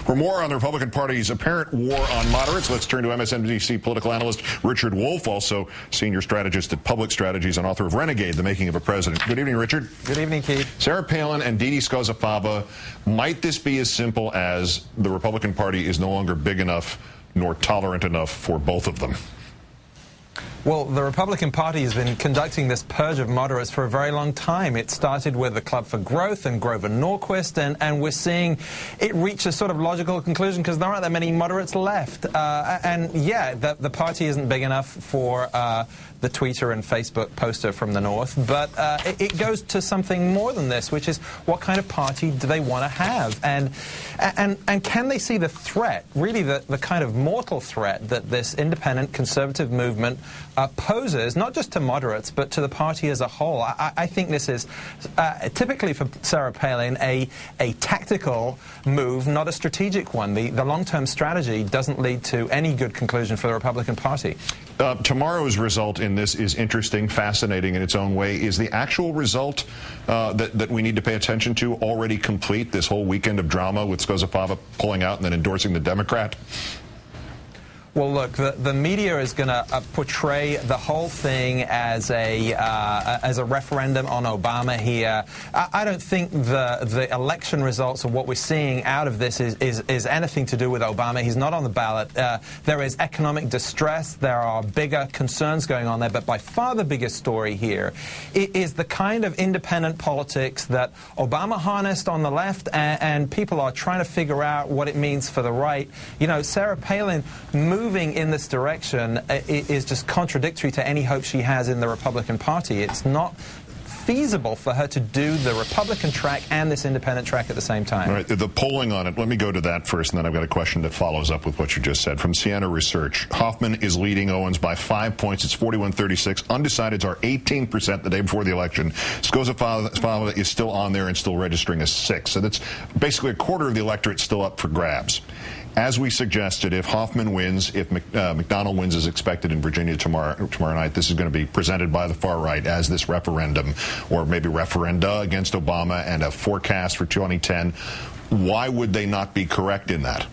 For more on the Republican Party's apparent war on moderates, let's turn to MSNBC political analyst Richard Wolffe, also senior strategist at Public Strategies and author of Renegade, The Making of a President. Good evening, Richard. Good evening, Keith. Sarah Palin and Dede Scozzafava, might this be as simple as the Republican Party is no longer big enough nor tolerant enough for both of them? Well, the Republican Party has been conducting this purge of moderates for a very long time. It started with the Club for Growth and Grover Norquist, and we're seeing it reach a sort of logical conclusion because there aren't that many moderates left. And yeah, the party isn't big enough for the Twitter and Facebook poster from the North, but it goes to something more than this, which is what kind of party do they want to have? And can they see the threat, really the kind of mortal threat that this independent conservative movement poses, not just to moderates, but to the party as a whole? I think this is typically for Sarah Palin a tactical move, not a strategic one. The long-term strategy doesn't lead to any good conclusion for the Republican Party. Tomorrow's result in this is interesting, fascinating in its own way. Is the actual result that we need to pay attention to already complete, this whole weekend of drama with Scozzafava pulling out and then endorsing the Democrat? Well, look, the media is going to portray the whole thing as a referendum on Obama here. I don't think the election results of what we're seeing out of this is anything to do with Obama. He's not on the ballot. There is economic distress. There are bigger concerns going on there. But by far the biggest story here is the kind of independent politics that Obama harnessed on the left, and people are trying to figure out what it means for the right. You know, Sarah Palin moving in this direction is just contradictory to any hope she has in the Republican Party. It's not feasible for her to do the Republican track and this independent track at the same time. All right, the polling on it, let me go to that first, and then I've got a question that follows up with what you just said. From Siena Research, Hoffman is leading Owens by 5 points. It's 41-36. Undecideds are 18% the day before the election. Scozzafava is still on there and still registering as 6. So that's basically a quarter of the electorate still up for grabs. As we suggested, if Hoffman wins, if McDonnell wins as expected in Virginia tomorrow night, this is going to be presented by the far right as this referendum, or maybe referenda against Obama, and a forecast for 2010. Why would they not be correct in that?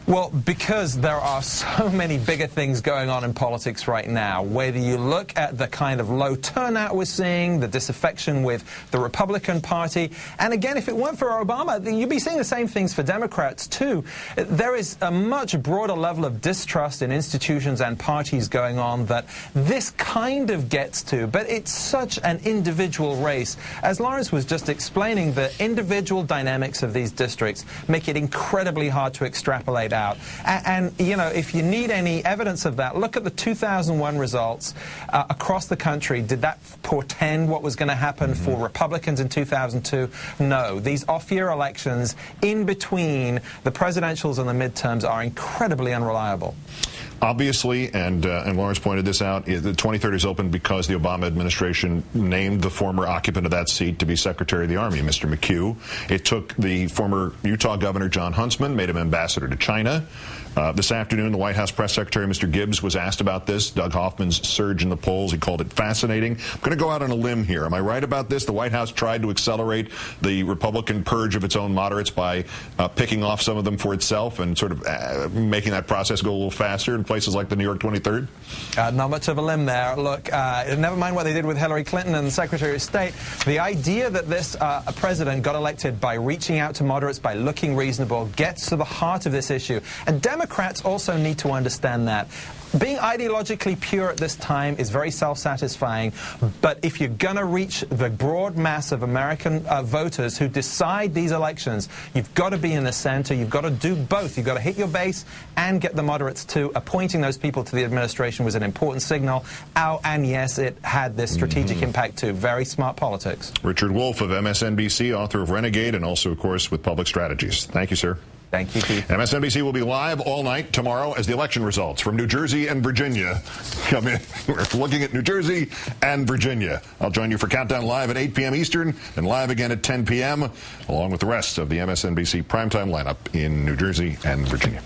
Well, because there are so many bigger things going on in politics right now. Whether you look at the kind of low turnout we're seeing, the disaffection with the Republican Party, and again, if it weren't for Obama, you'd be seeing the same things for Democrats too. There is a much broader level of distrust in institutions and parties going on that this kind of gets to, but it's such an individual race. As Lawrence was just explaining, the individual dynamics of these districts make it incredibly hard to extrapolate out. And, you know, if you need any evidence of that, look at the 2001 results across the country. Did that portend what was going to happen for Republicans in 2002? No. These off-year elections in between the presidentials and the midterms are incredibly unreliable. Obviously, and Lawrence pointed this out, the 23rd is open because the Obama administration named the former occupant of that seat to be Secretary of the Army, Mr. McHugh. It took the former Utah Governor John Huntsman, made him ambassador to China. This afternoon, the White House press secretary, Mr. Gibbs, was asked about this, Doug Hoffman's surge in the polls. He called it fascinating. I'm going to go out on a limb here. Am I right about this? The White House tried to accelerate the Republican purge of its own moderates by picking off some of them for itself and sort of making that process go a little faster in places like the New York 23rd? Not much of a limb there. Look, never mind what they did with Hillary Clinton and the Secretary of State. The idea that this president got elected by reaching out to moderates, by looking reasonable, gets to the heart of this issue. And Democrats also need to understand that. Being ideologically pure at this time is very self-satisfying, but if you're going to reach the broad mass of American voters who decide these elections, you've got to be in the center. You've got to do both. You've got to hit your base and get the moderates too. Appointing those people to the administration was an important signal. And yes, it had this strategic impact too. Very smart politics. Richard Wolffe of MSNBC, author of Renegade, and also, of course, with Public Strategies. Thank you, sir. Thank you, Keith. MSNBC will be live all night tomorrow as the election results from New Jersey and Virginia come in. We're looking at New Jersey and Virginia. I'll join you for Countdown Live at 8 p.m. Eastern and live again at 10 p.m. along with the rest of the MSNBC primetime lineup in New Jersey and Virginia.